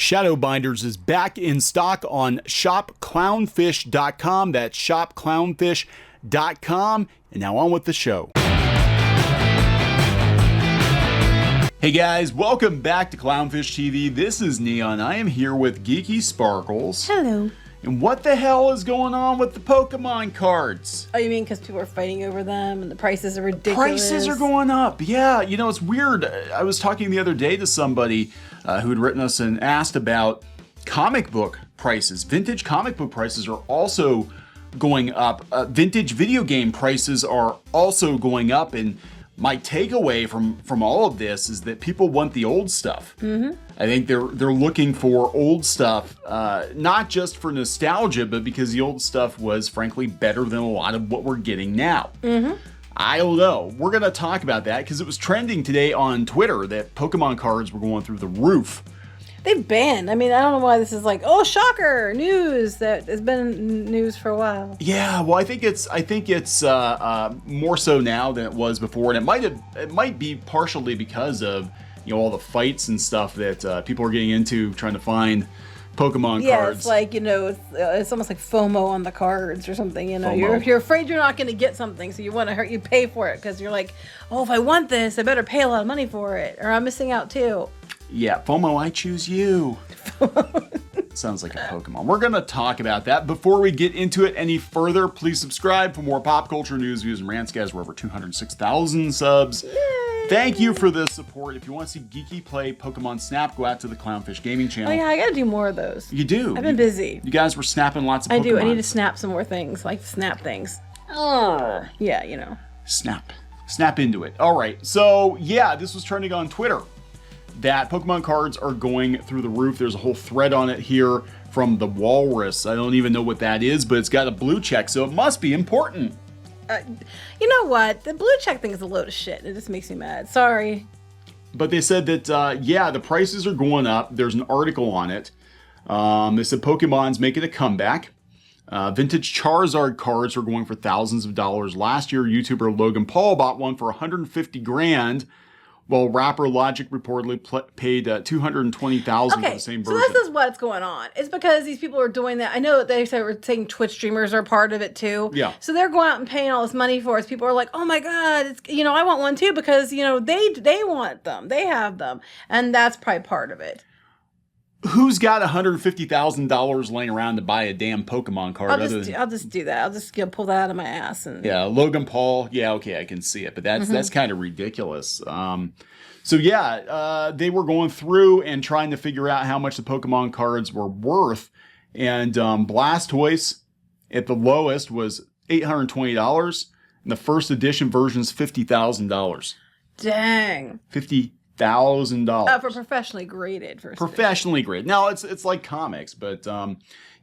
Shadow Binders is back in stock on shopclownfish.com. That's shopclownfish.com. And now on with the show. Hey guys, welcome back to Clownfish TV. This is Neon. I am here with Geeky Sparkles. Hello. And what the hell is going on with the Pokemon cards? Oh, you mean because people are fighting over them and the prices are ridiculous? Prices are going up. Yeah, you know, it's weird. I was talking the other day to somebody who had written us and asked about comic book prices. Vintage comic book prices are also going up. Vintage video game prices are also going up. And my takeaway from all of this is that people want the old stuff. Mm-hmm. I think they're looking for old stuff, not just for nostalgia, but because the old stuff was frankly better than a lot of what we're getting now. Mm-hmm. I don't know. We're going to talk about that because it was trending today on Twitter that Pokemon cards were going through the roof. They've banned. I mean, I don't know why this is like, oh, shocker, news that has been news for a while. Yeah, well, I think it's more so now than it was before, and it might be partially because of all the fights and stuff that people are getting into trying to find Pokemon cards. Yeah, it's like it's almost like FOMO on the cards or something. You're afraid you're not going to get something, so you want to you pay for it because you're like, oh, if I want this, I better pay a lot of money for it, or I'm missing out too. Yeah, FOMO, I choose you. Sounds like a Pokemon. We're going to talk about that. Before we get into it any further, please subscribe for more pop culture news, views, and rants. Guys, we're over 206,000 subs. Yay. Thank you for the support. If you want to see Geeky play Pokemon Snap, go out to the Clownfish Gaming channel. Oh yeah, I got to do more of those. You do? I've been busy. You guys were snapping lots of Pokemon. I do. I need to snap some more things, like snap things. Oh. Yeah, Snap. Snap into it. All right. So, yeah, this was trending on Twitter. That Pokemon cards are going through the roof. There's a whole thread on it here from the Walrus. I don't even know what that is, but it's got a blue check, so it must be important. You know what? The blue check thing is a load of shit. It just makes me mad. Sorry. But they said that, the prices are going up. There's an article on it. They said Pokemon's making a comeback. Vintage Charizard cards are going for thousands of dollars. Last year, YouTuber Logan Paul bought one for $150,000. Well, rapper Logic reportedly paid $220,000 for the same version. So this is what's going on. It's because these people are doing that. I know they were saying Twitch streamers are part of it too. Yeah. So they're going out and paying all this money for us. People are like, oh my God, it's, I want one too because, they want them. They have them. And that's probably part of it. Who's got $150,000 laying around to buy a damn Pokemon card? I'll just do that. I'll just pull that out of my ass. Yeah, Logan Paul. Yeah, okay, I can see it, but that's kind of ridiculous. They were going through and trying to figure out how much the Pokemon cards were worth, and Blastoise at the lowest was $820, and the first edition version's $50,000. Dang. $50,000. For professionally graded. Professionally graded. Now, it's like comics, but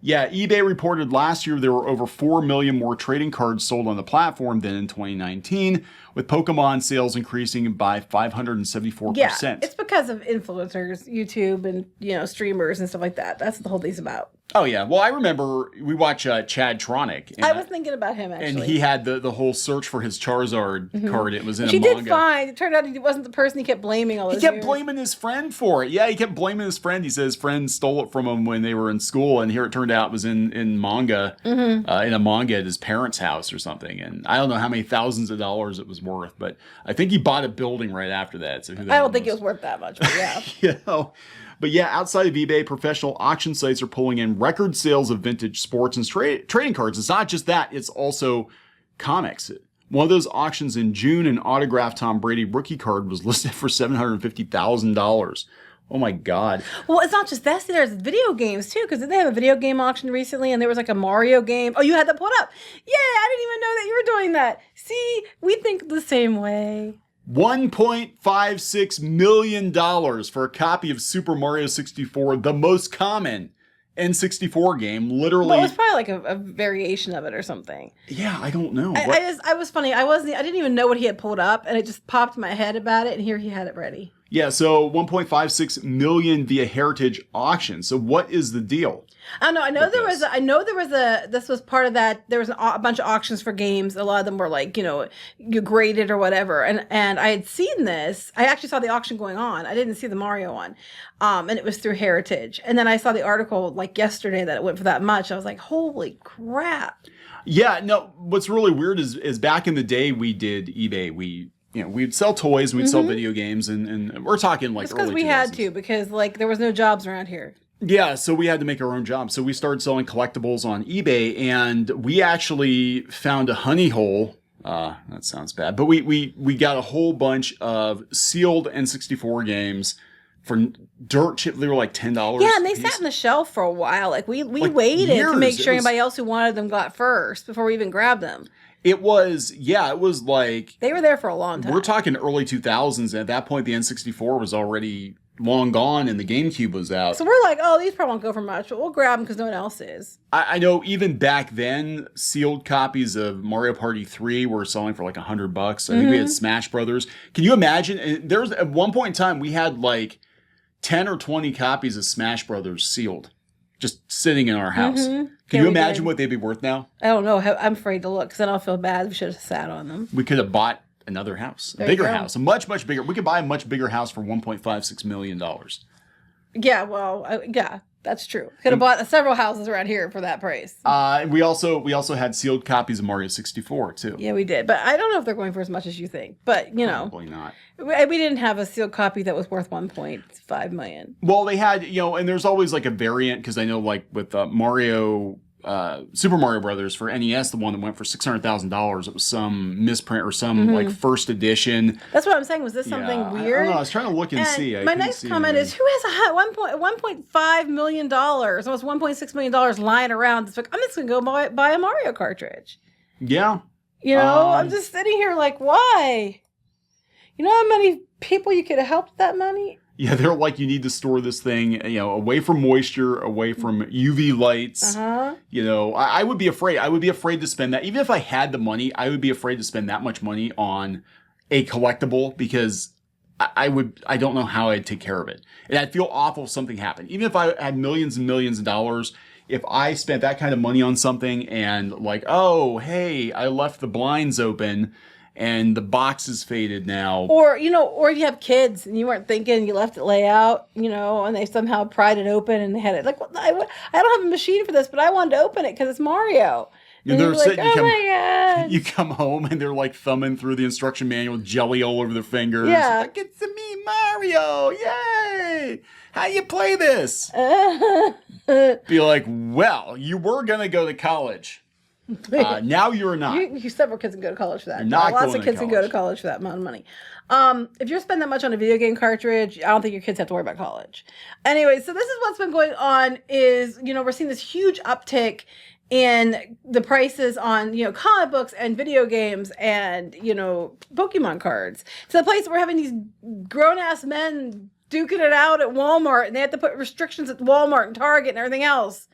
eBay reported last year there were over 4 million more trading cards sold on the platform than in 2019, with Pokemon sales increasing by 574%. Yeah, it's because of influencers, YouTube, and streamers and stuff like that. That's what the whole thing's about. Oh, yeah. Well, I remember we watched Chad Tronic. I was thinking about him, actually. And he had the whole search for his Charizard card. It was in a manga. She did fine. It turned out he wasn't the person he kept blaming all those years. He kept blaming his friend for it. Yeah, he kept blaming his friend. He said his friend stole it from him when they were in school. And here it turned out it was in manga, in a manga at his parents' house or something. And I don't know how many thousands of dollars it was worth. But I think he bought a building right after that. So I don't think it was worth that much, but yeah. But yeah, outside of eBay, professional auction sites are pulling in record sales of vintage sports and trading cards. It's not just that, it's also comics. One of those auctions in June, an autographed Tom Brady rookie card was listed for $750,000. Oh my God. Well, it's not just that. There's video games too, because they have a video game auction recently and there was like a Mario game. Oh, you had that pulled up. Yeah, I didn't even know that you were doing that. See, we think the same way. $1.56 million for a copy of Super Mario 64, the most common N64 game, literally. Well, it was probably like a variation of it or something. Yeah, I don't know. I was funny. I didn't even know what he had pulled up, and it just popped in my head about it, and here he had it ready. Yeah, so 1.56 million via heritage auction. So what is the deal? I don't know. I know there was a. This was part of that. There was a bunch of auctions for games. A lot of them were like, you graded or whatever. And I had seen this. I actually saw the auction going on. I didn't see the Mario one, and it was through Heritage. And then I saw the article like yesterday that it went for that much. I was like, holy crap! Yeah, no. What's really weird is back in the day we did eBay. We'd sell toys, and we'd sell video games, and we're talking like because we 2000s. had to, because like there was no jobs around here. Yeah, so we had to make our own job. So we started selling collectibles on eBay, and we actually found a honey hole. That sounds bad, but we got a whole bunch of sealed N64 games for dirt cheap. They were like $10. Yeah, and they sat on the shelf for a while. Like we waited years. to make sure anybody else who wanted them got first before we even grabbed them. It was like they were there for a long time. We're talking early 2000s, and at that point, the N64 was already long gone, and the GameCube was out. So we're like, oh, these probably won't go for much, but we'll grab them because no one else is. I know even back then, sealed copies of Mario Party 3 were selling for like $100. I think we had Smash Brothers. Can you imagine? There was at one point in time we had like 10 or 20 copies of Smash Brothers sealed, just sitting in our house. Can you imagine what they'd be worth now? I don't know. I'm afraid to look because then I'll feel bad. We should have sat on them. We could have bought another house, a bigger house, a much bigger. We could buy a much bigger house for $1.56 million. Yeah, well, yeah, that's true. Could have bought several houses around here for that price. We also had sealed copies of Mario 64 too. Yeah, we did, but I don't know if they're going for as much as you think. But probably not. We didn't have a sealed copy that was worth $1.5 million. Well, they had, and there's always like a variant because I know like with Mario. Super Mario Brothers for NES, the one that went for $600,000. It was some misprint or some like first edition. That's what I'm saying. Was this something weird? I don't know. I was trying to look and see. My next comment is, who has $1.5 million, almost $1.6 million lying around? It's like, I'm just going to go buy a Mario cartridge. Yeah. I'm just sitting here like, why? You know how many people you could have helped with that money? Yeah, they're like, you need to store this thing, away from moisture, away from UV lights. I would be afraid. I would be afraid to spend that. Even if I had the money, I would be afraid to spend that much money on a collectible because I don't know how I'd take care of it. And I'd feel awful if something happened. Even if I had millions and millions of dollars, if I spent that kind of money on something and like, oh, hey, I left the blinds open and the box is faded now. Or you have kids and you weren't thinking, you left it lay out, and they somehow pried it open and they had it. Like, I don't have a machine for this, but I wanted to open it because it's Mario. And they're like, sitting, my God. You come home and they're like thumbing through the instruction manual, jelly all over their fingers. Yeah. Like, it's me, Mario. Yay. How you play this? Be like, well, you were going to go to college. Now you're not. Several kids can go to college for that. Lots of kids can go to college for that amount of money. If you're spending that much on a video game cartridge, I don't think your kids have to worry about college. Anyway, so this is what's been going on is, we're seeing this huge uptick in the prices on, comic books and video games and, Pokemon cards. To the place that we're having these grown-ass men duking it out at Walmart, and they have to put restrictions at Walmart and Target and everything else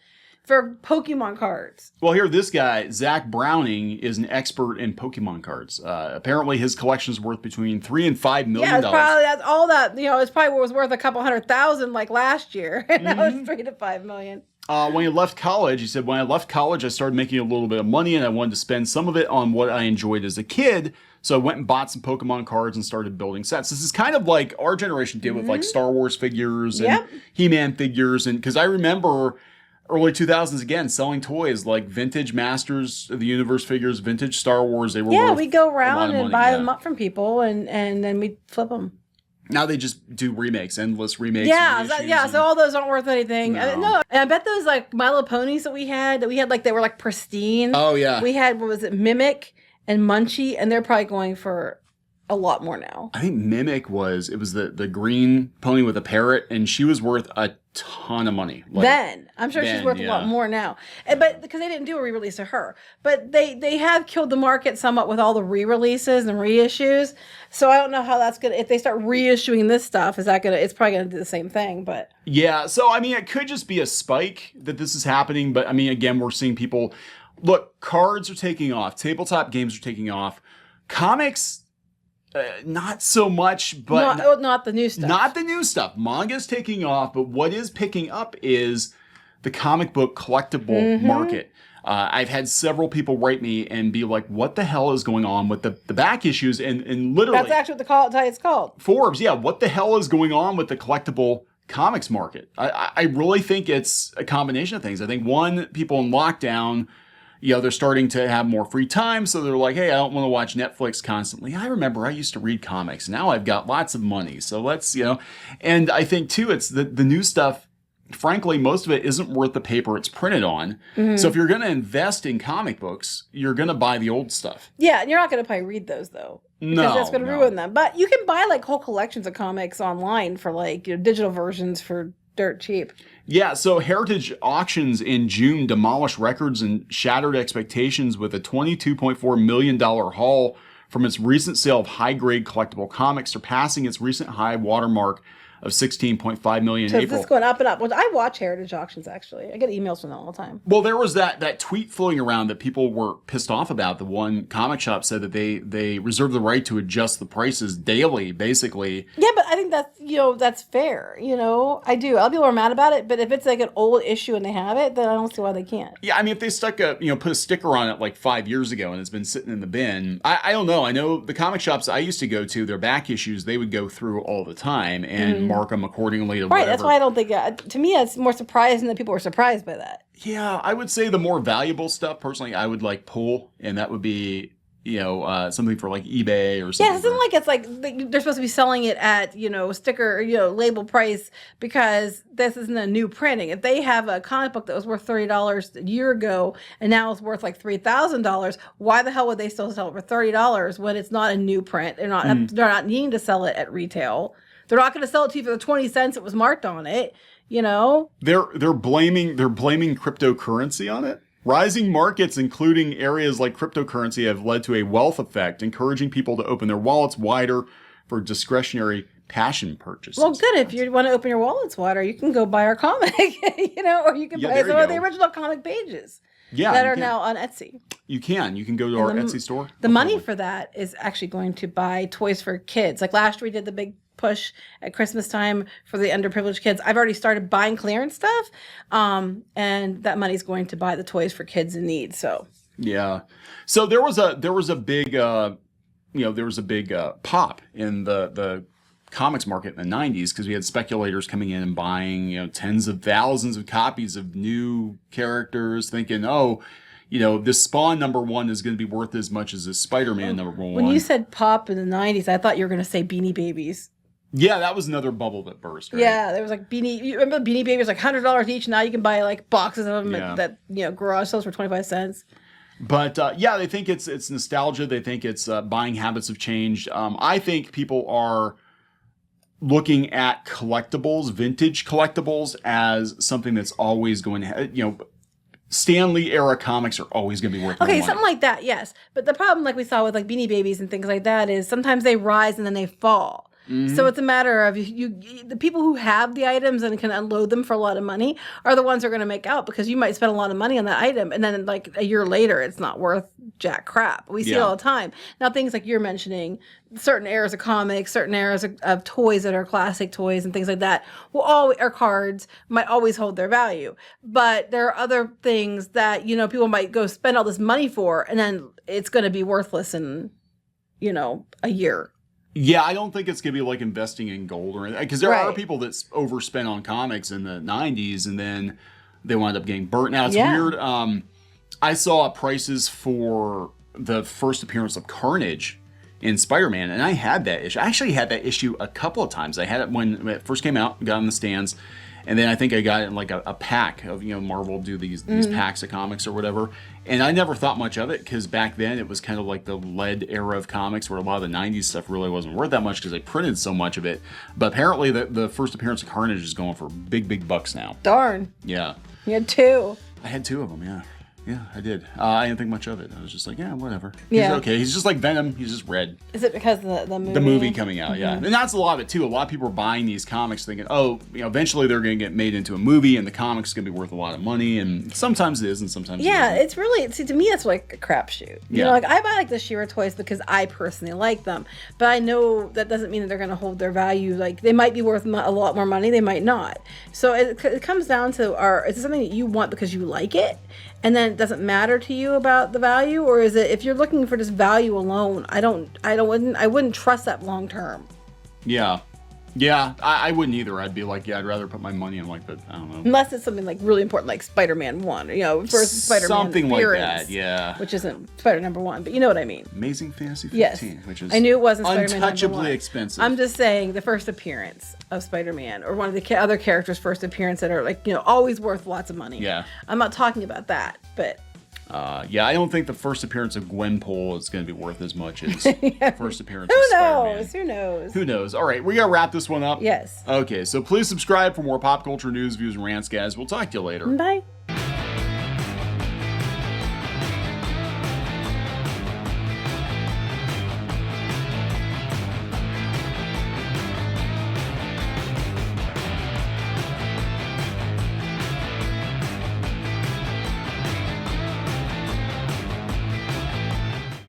for Pokemon cards. Well, here, this guy, Zach Browning, is an expert in Pokemon cards. Apparently, his collection is worth between $3 and $5 million. Yeah, that's all that. It's probably was worth a couple $100,000 like last year, and now it's $3 to $5 million. When he left college, he said, when I left college, I started making a little bit of money, and I wanted to spend some of it on what I enjoyed as a kid. So I went and bought some Pokemon cards and started building sets. This is kind of like our generation did with like Star Wars figures and He-Man figures, and because I remember early 2000s again selling toys like vintage Masters of the Universe figures, vintage Star Wars. They were we go around and buy them up from people and then we flip them. Now they just do remakes, endless remakes. So all those aren't worth anything. No. And I bet those like My Little Ponies that we had like they were like pristine. Oh yeah. We had, what was it, Mimic and Munchie, and they're probably going for a lot more now. I think Mimic was the green pony with a parrot, and she was worth a ton of money. Then I'm sure she's worth a lot more now, but because they didn't do a re-release of her, but they have killed the market somewhat with all the re-releases and reissues. So I don't know how that's gonna, if they start reissuing this stuff, it's probably gonna do the same thing. But yeah, so I mean, it could just be a spike that this is happening, but I mean, again, we're seeing people look. Cards are taking off. Tabletop games are taking off. Comics, Not so much, but not the new stuff. Not the new stuff. Manga's taking off, but what is picking up is the comic book collectible market. I've had several people write me and be like, what the hell is going on with the back issues? And literally... That's actually what it's called. Forbes, yeah. What the hell is going on with the collectible comics market? I really think it's a combination of things. I think, one, people in lockdown, they're starting to have more free time. So they're like, hey, I don't want to watch Netflix constantly. I remember I used to read comics. Now I've got lots of money. So let's, And I think, too, it's the new stuff. Frankly, most of it isn't worth the paper it's printed on. So if you're going to invest in comic books, you're going to buy the old stuff. Yeah, and you're not going to probably read those, though. Because that's going to ruin them. But you can buy, whole collections of comics online for, digital versions for dirt cheap. Yeah, so Heritage Auctions in June demolished records and shattered expectations with a $22.4 million haul from its recent sale of high-grade collectible comics, surpassing its recent high watermark of $16.5 million in April. It's going up and up. Well, I watch Heritage Auctions, actually. I get emails from them all the time. Well, there was that tweet floating around that people were pissed off about. The one comic shop said that they reserve the right to adjust the prices daily, basically. Yeah, but I think that's, that's fair. I do. Other people are mad about it, but if it's an old issue and they have it, then I don't see why they can't. Yeah, I mean, if they stuck put a sticker on it 5 years ago and it's been sitting in the bin, I don't know. I know the comic shops I used to go to, their back issues, they would go through all the time and mark them accordingly to whatever. Right, that's why I don't think, to me, it's more surprising that people were surprised by that. Yeah, I would say the more valuable stuff, personally, I would pull, and that would be, something for eBay or something. Yeah, it's they're supposed to be selling it at, sticker, label price because this isn't a new printing. If they have a comic book that was worth $30 a year ago and now it's worth $3,000, why the hell would they still sell it for $30 when it's not a new print? They're not needing to sell it at retail. They're not going to sell it to you for the 20 cents it was marked on it, They're blaming cryptocurrency on it. Rising markets, including areas like cryptocurrency, have led to a wealth effect, encouraging people to open their wallets wider for discretionary passion purchases. Well, good. If you want to open your wallets wider, you can go buy our comic, or you can buy some of the original comic pages. That are now on Etsy. You can go to our Etsy store. The money for that is actually going to buy toys for kids. Last year we did the big push at Christmas time for the underprivileged kids. I've already started buying clearance stuff, and that money's going to buy the toys for kids in need. So yeah, so there was a big pop in the comics market in the 90s because we had speculators coming in and buying tens of thousands of copies of new characters, thinking, this Spawn #1 is going to be worth as much as this Spider-Man #1. When you said pop in the 90s, I thought you were going to say Beanie Babies. Yeah, that was another bubble that burst, right? Yeah, there was Beanie. You remember Beanie Babies, $100 each. Now you can buy boxes of them that garage sales for 25 cents. But they think it's nostalgia. They think it's buying habits have changed. I think people are looking at collectibles, vintage collectibles, as something that's always going to, Stanley era comics are always going to be worth more money. Something like that, yes. But the problem, like we saw with Beanie Babies and things like that, is sometimes they rise and then they fall. So it's a matter of the people who have the items and can unload them for a lot of money are the ones who are going to make out, because you might spend a lot of money on that item and then a year later it's not worth jack crap. We see it all the time. Now things like you're mentioning, certain eras of comics, certain eras of toys that are classic toys and things like that or cards might always hold their value. But there are other things that, people might go spend all this money for and then it's going to be worthless in, a year. Yeah, I don't think it's going to be like investing in gold or anything. Because there are people that overspent on comics in the 90s and then they wind up getting burnt. Now, it's weird. I saw prices for the first appearance of Carnage in Spider-Man, and I had that issue. I actually had that issue a couple of times. I had it when it first came out, got in the stands, and then I think I got it in a pack of, Marvel do these packs of comics or whatever. And I never thought much of it because back then it was kind of like the lead era of comics where a lot of the 90s stuff really wasn't worth that much because they printed so much of it. But apparently the first appearance of Carnage is going for big bucks now. Darn. Yeah. You had two. I had two of them, yeah. Yeah, I did. I didn't think much of it. I was just like, yeah, whatever. Yeah. He's okay. He's just like Venom. He's just red. Is it because of the movie? The movie coming out, yeah. And that's a lot of it, too. A lot of people are buying these comics thinking, oh, eventually they're going to get made into a movie and the comic's going to be worth a lot of money. And sometimes it is and sometimes it isn't. It's really, see, to me, that's like a crapshoot. You know, like I buy like the She-Ra toys because I personally like them. But I know that doesn't mean that they're going to hold their value. Like they might be worth a lot more money. They might not. So it comes down to, is it something that you want because you like it? And then it doesn't matter to you about the value, or is it if you're looking for just value alone? I wouldn't trust that long term. Yeah. Yeah, I wouldn't either. I'd be like, yeah, I'd rather put my money on like, but I don't know. Unless it's something like really important, like Spider-Man 1, first Spider-Man something appearance, like that, yeah. Which isn't Spider number 1, but you know what I mean. Amazing Fantasy 15, yes. which is I knew it wasn't Spider-Man number 1. untouchably expensive. I'm just saying the first appearance of Spider-Man, or one of the other characters' first appearance that are like, always worth lots of money. Yeah. I'm not talking about that, but... yeah, I don't think the first appearance of Gwenpool is going to be worth as much as first appearance Who of Spider-Man. Who knows? Who knows? All right, we got to wrap this one up. Yes. Okay, so please subscribe for more pop culture news, views, and rants, guys. We'll talk to you later. Bye.